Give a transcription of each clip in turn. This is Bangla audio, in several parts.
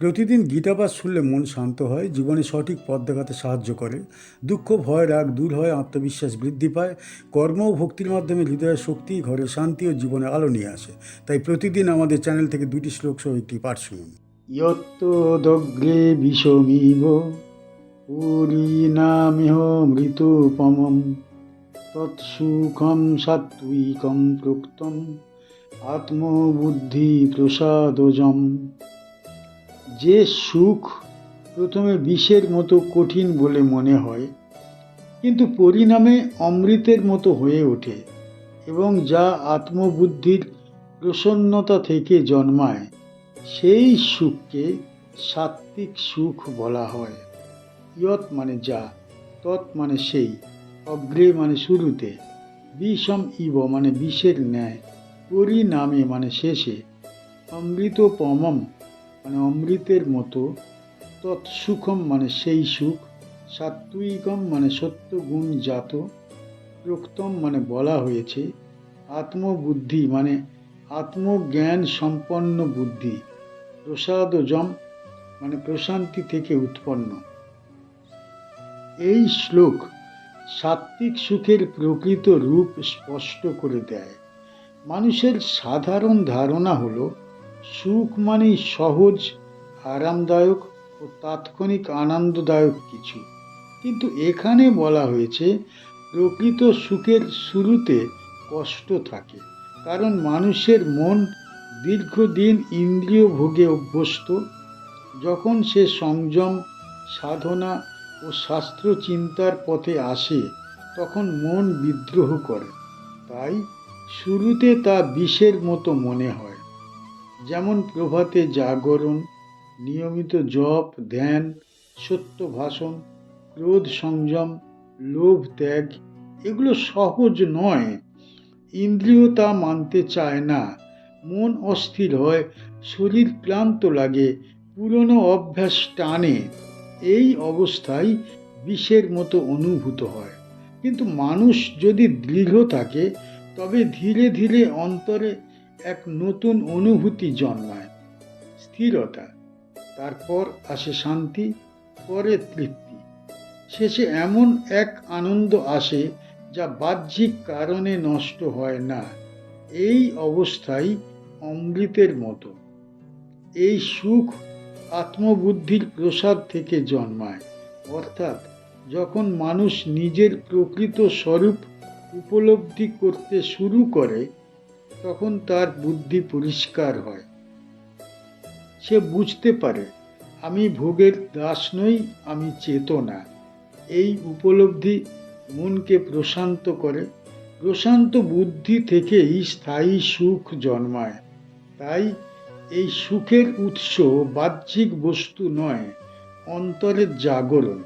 প্রতিদিন গীতাপাঠ শুনলে মন শান্ত হয়, জীবনে সঠিক পথ দেখাতে সাহায্য করে। দুঃখ, ভয়, রাগ দূর হয়, আত্মবিশ্বাস বৃদ্ধি পায়। কর্ম ও ভক্তির মাধ্যমে হৃদয়ের শক্তি, ঘরে শান্তি ও জীবনে আলো নিয়ে আসে। তাই প্রতিদিন আমাদের চ্যানেল থেকে 2টি শ্লোক সহ একটি পাঠ শুনুন। ইয়ত্ত দগ্রে বিষমিব পরিণামিহ মৃতোপমম তৎসুখম সাত্ত্বিকম প্রোক্তম আত্মবুদ্ধি প্রসাদজম। যে সুখ প্রথমে বিষের মতো কঠিন বলে মনে হয়, কিন্তু পরিণামে অমৃতের মতো হয়ে ওঠে এবং যা আত্মবুদ্ধির প্রসন্নতা থেকে জন্মায়, সেই সুখকে সাত্ত্বিক সুখ বলা হয়। ইয়ৎ মানে যা, তৎ মানে সেই, অগ্রে মানে শুরুতে, বিষম ইব মানে বিষের ন্যায়, পরিণামে মানে শেষে, অমৃতোপমম মানে অমৃতের মতো, তৎসুখম মানে সেই সুখ, সাত্ত্বিকম মানে সত্য গুণ জাত, প্রোক্তম মানে বলা হয়েছে, আত্মবুদ্ধি মানে আত্মজ্ঞান সম্পন্ন বুদ্ধি, প্রসাদজম মানে প্রশান্তি থেকে উৎপন্ন। এই শ্লোক সাত্ত্বিক সুখের প্রকৃত রূপ স্পষ্ট করে দেয়। মানুষের সাধারণ ধারণা হলো সুখ মানেই সহজ, আরামদায়ক ও তাৎক্ষণিক আনন্দদায়ক কিছু, কিন্তু এখানে বলা হয়েছে প্রকৃত সুখের শুরুতে কষ্ট থাকে, কারণ মানুষের মন দীর্ঘদিন ইন্দ্রিয় ভোগে অভ্যস্ত। যখন সে সংযম, সাধনা ও শাস্ত্র চিন্তার পথে আসে, তখন মন বিদ্রোহ করে। তাই শুরুতে তা বিষের মতো মনে হয়। যেমন প্রভাতে জাগরণ, নিয়মিত জপ, ধ্যান, সত্য ভাষণ, ক্রোধ সংযম, লোভ ত্যাগ, এগুলো সহজ নয়। ইন্দ্রিয় তা মানতে চায় না, মন অস্থির হয়, শরীর ক্লান্ত লাগে, পুরনো অভ্যাস টানে। এই অবস্থায় বিষের মতো অনুভূত হয়। কিন্তু মানুষ যদি দৃঢ় থাকে, তবে ধীরে ধীরে অন্তরে এক নতুন অনুভূতি জন্মায়, স্থিরতা, তারপর আসে শান্তি, পরে তৃপ্তি, শেষে এমন এক আনন্দ আসে যা বাহ্যিক কারণে নষ্ট হয় না। এই অবস্থাই অমৃতের মতো। এই সুখ আত্মবুদ্ধির প্রসাদ থেকে জন্মায়, অর্থাৎ যখন মানুষ নিজের প্রকৃত স্বরূপ উপলব্ধি করতে শুরু করে, তখন তার বুদ্ধি পরিষ্কার হয়। সে বুঝতে পারে, আমি ভোগের দাস নই, আমি চেতনা। এই উপলব্ধি মনকে প্রশান্ত করে। প্রশান্ত বুদ্ধি থেকেই স্থায়ী সুখ জন্মায়। তাই এই সুখের উৎস বাহ্যিক বস্তু নয়, অন্তরের জাগরণ।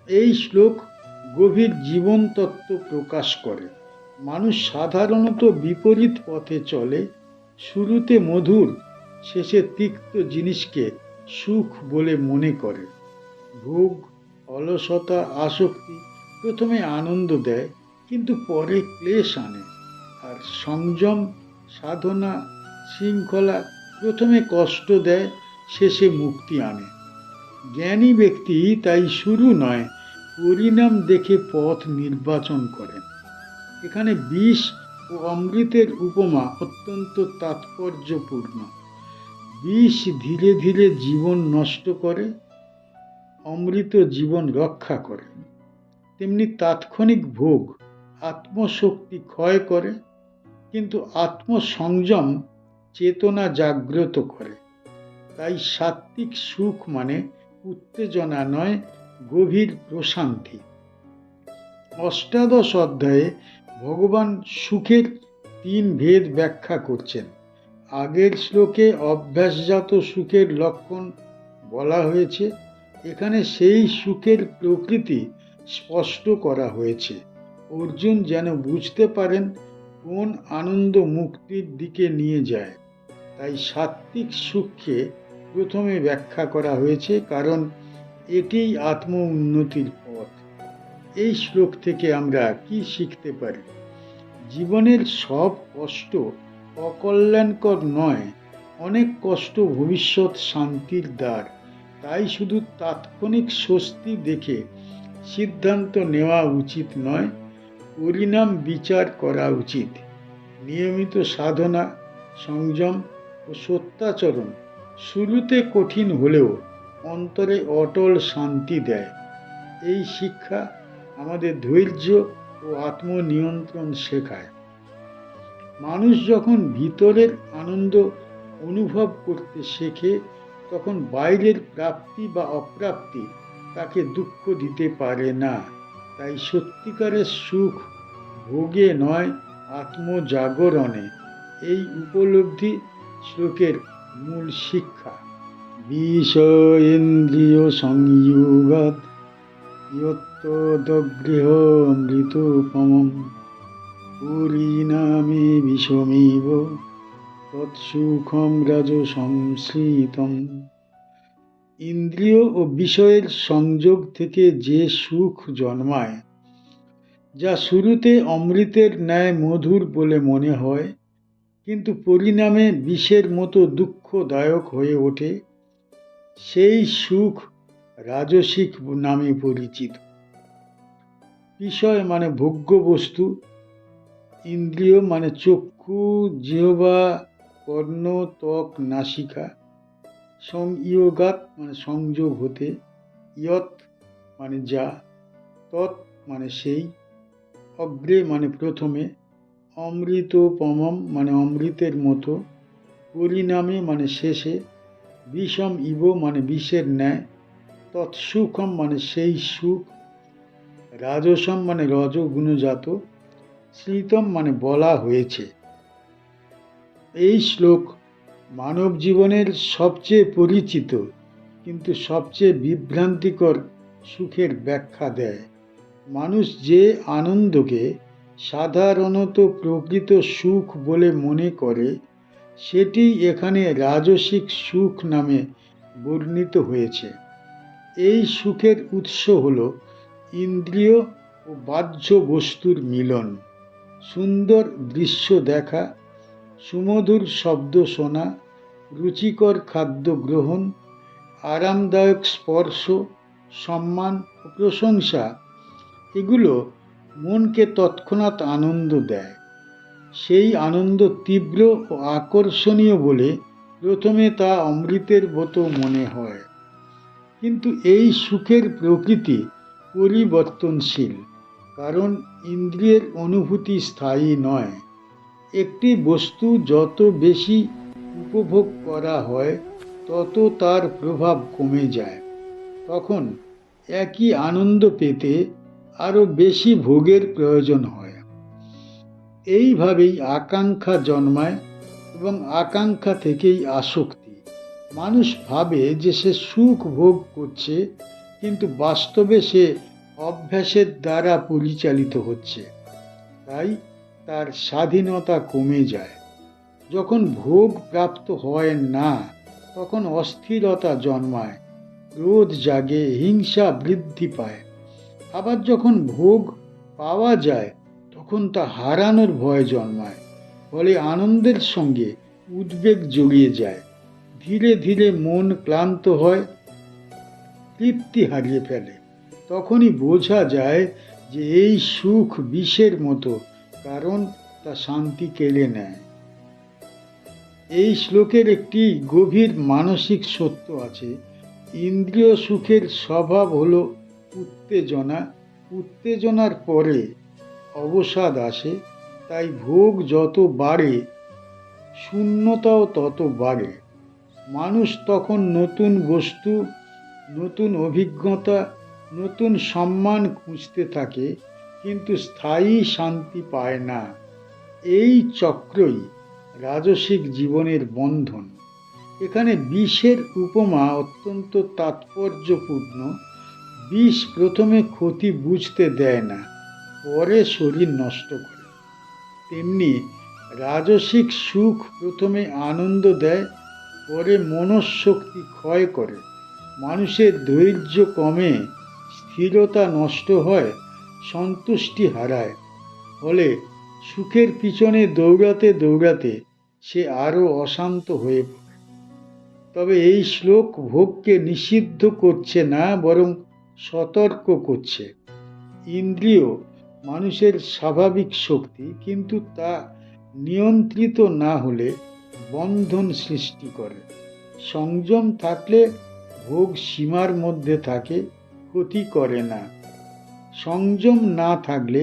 এই শ্লোক গভীর জীবন তত্ত্ব প্রকাশ করে। মানুষ সাধারণত বিপরীত পথে চলে, শুরুতে মধুর, শেষে তিক্ত জিনিসকে সুখ বলে মনে করে। ভোগ, অলসতা, আসক্তি প্রথমে আনন্দ দেয়, কিন্তু পরে ক্লেশ আনে। আর সংযম, সাধনা, শৃঙ্খলা প্রথমে কষ্ট দেয়, শেষে মুক্তি আনে। জ্ঞানী ব্যক্তি তাই শুরু নয়, পরিণাম দেখে পথ নির্বাচন করেন। এখানে বিষ ও অমৃতের উপমা অত্যন্ত তাৎপর্যপূর্ণ। বিষ ধীরে ধীরে জীবন নষ্ট করে, অমৃত জীবন রক্ষা করে। তেমনি তাৎক্ষণিক ভোগ আত্মশক্তি ক্ষয় করে, কিন্তু আত্মসংযম চেতনা জাগ্রত করে। তাই সাত্ত্বিক সুখ মানে উত্তেজনা নয়, গভীর প্রশান্তি। অষ্টাদশ অধ্যায়ে ভগবান সুখের 3 ভেদ ব্যাখ্যা করছেন। আগের শ্লোকে অভ্যাসজাত সুখের লক্ষণ বলা হয়েছে, এখানে সেই সুখের প্রকৃতি স্পষ্ট করা হয়েছে। অর্জুন যেন বুঝতে পারেন কোন আনন্দ মুক্তির দিকে নিয়ে যায়। তাই সাত্ত্বিক সুখকে প্রথমে ব্যাখ্যা করা হয়েছে, কারণ এটিই আত্ম উন্নতির পথ। এই শ্লোক থেকে আমরা কি শিখতে পারি? জীবনের সব কষ্ট অকল্যাণকর নয়, অনেক কষ্ট ভবিষ্যৎ শান্তির দ্বার। তাই শুধু তাৎক্ষণিক স্বস্তি দেখে সিদ্ধান্ত নেওয়া উচিত নয়, পরিণাম বিচার করা উচিত। নিয়মিত সাধনা, সংযম ও সত্যাচরণ শুরুতে কঠিন হলেও অন্তরে অটল শান্তি দেয়। এই শিক্ষা আমাদের ধৈর্য ও আত্মনিয়ন্ত্রণ শেখায়। মানুষ যখন ভিতরের আনন্দ অনুভব করতে শেখে, তখন বাইরের প্রাপ্তি বা অপ্রাপ্তি তাকে দুঃখ দিতে পারে না। তাই সত্যিকারের সুখ ভোগে নয়, আত্মজাগরণে। এই উপলব্ধি শ্লোকের মূল শিক্ষা। বিষয়েন্দ্রিয় সংযোগাৎ ইয়ত্তদগৃহমৃতোপমম পরিণামে বিষমেব তৎসুখম রাজসংশ্রিতম। ইন্দ্রিয় ও বিষয়ের সংযোগ থেকে যে সুখ জন্মায়, যা শুরুতে অমৃতের ন্যায় মধুর বলে মনে হয়, কিন্তু পরিণামে বিষের মতো দুঃখদায়ক হয়ে ওঠে, সেই সুখ রাজসিক নামে পরিচিত। বিষয় মানে ভোগ্য বস্তু, ইন্দ্রিয় মানে চক্ষু, জিহ্বা, কর্ণ, ত্বক, নাসিকা, সংযোগাৎ মানে সংযোগ হতে, ইয়ৎ মানে যা, তৎ মানে সেই, অগ্রে মানে প্রথমে, অমৃতোপমম মানে অমৃতের মতো, পরিণামে মানে শেষে, বিষম ইব মানে বিষের ন্যায়, তৎসুখম মানে সেই সুখ, রাজসম মানে রজগুণজাত, শ্রিতম মানে বলা হয়েছে। এই শ্লোক মানব জীবনের সবচেয়ে পরিচিত কিন্তু সবচেয়ে বিভ্রান্তিকর সুখের ব্যাখ্যা দেয়। মানুষ যে আনন্দকে সাধারণত প্রকৃত সুখ বলে মনে করে, সেটি এখানে রাজসিক সুখ নামে বর্ণিত হয়েছে। এই সুখের উৎস হল ইন্দ্রিয় ও বাহ্য বস্তুর মিলন, সুন্দর দৃশ্য দেখা, সুমধুর শব্দ শোনা, রুচিকর খাদ্য গ্রহণ, আরামদায়ক স্পর্শ, সম্মান ও প্রশংসা। এগুলো মনকে তৎক্ষণাৎ আনন্দ দেয়। সেই আনন্দ তীব্র ও আকর্ষণীয় বলে প্রথমে তা অমৃতের মতো মনে হয়। কিন্তু এই সুখের প্রকৃতি পরিবর্তনশীল, কারণ ইন্দ্রিয়ের অনুভূতি স্থায়ী নয়। একটি বস্তু যত বেশি উপভোগ করা হয়, তত তার প্রভাব কমে যায়। তখন একই আনন্দ পেতে আরও বেশি ভোগের প্রয়োজন হয়। এইভাবেই আকাঙ্ক্ষা জন্মায় এবং আকাঙ্ক্ষা থেকেই আসক্তি। মানুষ ভাবে যে সে সুখ ভোগ করছে, কিন্তু বাস্তবে সে অভ্যাসের দ্বারা পরিচালিত হচ্ছে। তাই তার স্বাধীনতা কমে যায়। যখন ভোগ প্রাপ্ত হয় না, তখন অস্থিরতা জন্মায়, ক্রোধ জাগে, হিংসা বৃদ্ধি পায়। আবার যখন ভোগ পাওয়া যায়, তখন তা হারানোর ভয় জন্মায়। ফলে আনন্দের সঙ্গে উদ্বেগ জড়িয়ে যায়। ধীরে ধীরে মন ক্লান্ত হয়, তৃপ্তি হারিয়ে ফেলে। তখনই বোঝা যায় যে এই সুখ বিষের মতো, কারণ তা শান্তি কেড়ে নেয়। এই শ্লোকের একটি গভীর মানসিক সত্য আছে। ইন্দ্রিয় সুখের স্বভাব হলো উত্তেজনা। উত্তেজনার পরে অবসাদ আসে। তাই ভোগ যত বাড়ে, শূন্যতাও তত বাড়ে। মানুষ তখন নতুন বস্তু, নতুন অভিজ্ঞতা, নতুন সম্মান খুঁজতে থাকে, কিন্তু স্থায়ী শান্তি পায় না। এই চক্রই রাজসিক জীবনের বন্ধন। এখানে বিষের উপমা অত্যন্ত তাৎপর্যপূর্ণ। বিষ প্রথমে ক্ষতি বুঝতে দেয় না, পরে শরীর নষ্ট করে। তেমনি রাজসিক সুখ প্রথমে আনন্দ দেয়, পরে মনঃশক্তি ক্ষয় করে। মানুষের ধৈর্য কমে, স্থিরতা নষ্ট হয়, সন্তুষ্টি হারায়। ফলে সুখের পিছনে দৌড়াতে দৌড়াতে সে আরও অশান্ত হয়ে পড়ে। তবে এই শ্লোক ভোগকে নিষিদ্ধ করছে না, বরং সতর্ক করছে। ইন্দ্রিয় মানুষের স্বাভাবিক শক্তি, কিন্তু তা নিয়ন্ত্রিত না হলে বন্ধন সৃষ্টি করে। সংযম থাকলে ভোগ সীমার মধ্যে থাকে, ক্ষতি করে না। সংযম না থাকলে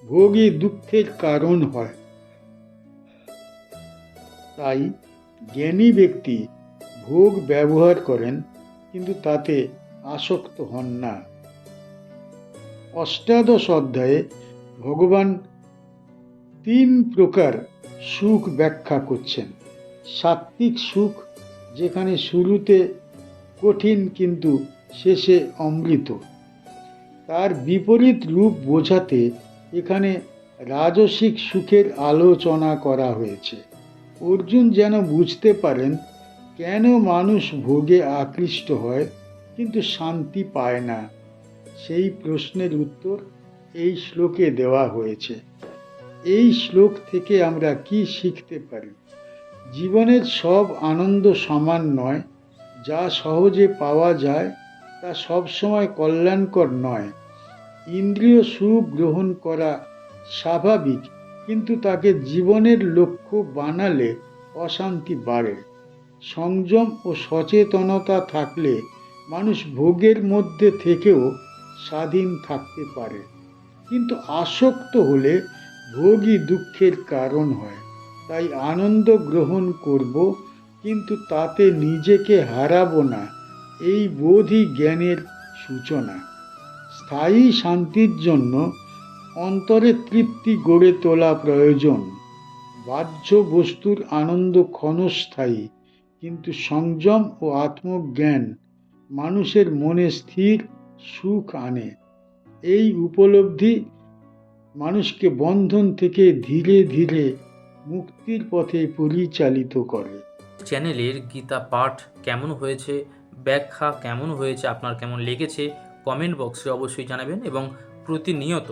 ভোগই দুঃখের কারণ হয়। তাই জ্ঞানী ব্যক্তি ভোগ ব্যবহার করেন, কিন্তু তাতে আসক্ত হন না। অষ্টাদশ অধ্যায়ে ভগবান 3 প্রকার সুখ ব্যাখ্যা করছেন। সাত্ত্বিক সুখ, যেখানে শুরুতে কঠিন কিন্তু শেষে অমৃত। তার বিপরীত রূপ বোঝাতে এখানে রাজসিক সুখের আলোচনা করা হয়েছে। অর্জুন যেন বুঝতে পারেন কেন মানুষ ভোগে আকৃষ্ট হয় কিন্তু শান্তি পায় না। সেই প্রশ্নের উত্তর এই শ্লোকে দেওয়া হয়েছে। এই শ্লোক থেকে আমরা কি শিখতে পারি? জীবনের সব আনন্দ সমান নয়। যা সহজে পাওয়া যায় তা সবসময় কল্যাণকর নয়। ইন্দ্রিয় সুখ গ্রহণ করা স্বাভাবিক, কিন্তু তাকে জীবনের লক্ষ্য বানালে অশান্তি বাড়ে। সংযম ও সচেতনতা থাকলে মানুষ ভোগের মধ্যে থেকেও স্বাধীন থাকতে পারে। কিন্তু আসক্ত হলে ভোগই দুঃখের কারণ হয়। তাই আনন্দ গ্রহণ করব, কিন্তু তাতে নিজেকে হারাবো না, এই বোধই জ্ঞানের সূচনা। স্থায়ী শান্তির জন্য অন্তরে তৃপ্তি গড়ে তোলা প্রয়োজন। বাহ্য বস্তুর আনন্দ ক্ষণস্থায়ী, কিন্তু সংযম ও আত্মজ্ঞান মানুষের মনে স্থির সুখ আনে। এই উপলব্ধি মানুষকে বন্ধন থেকে ধীরে ধীরে মুক্তির পথে পরিচালিত করে। চ্যানেলের গীতা পাঠ কেমন হয়েছে, ব্যাখ্যা কেমন হয়েছে, আপনার কেমন লেগেছে কমেন্ট বক্সে অবশ্যই জানাবেন, এবং প্রতিনিয়ত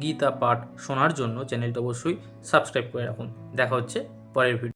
গীতা পাঠ শোনার জন্য চ্যানেলটা অবশ্যই সাবস্ক্রাইব করে রাখুন। দেখা হচ্ছে পরের ভিডিও।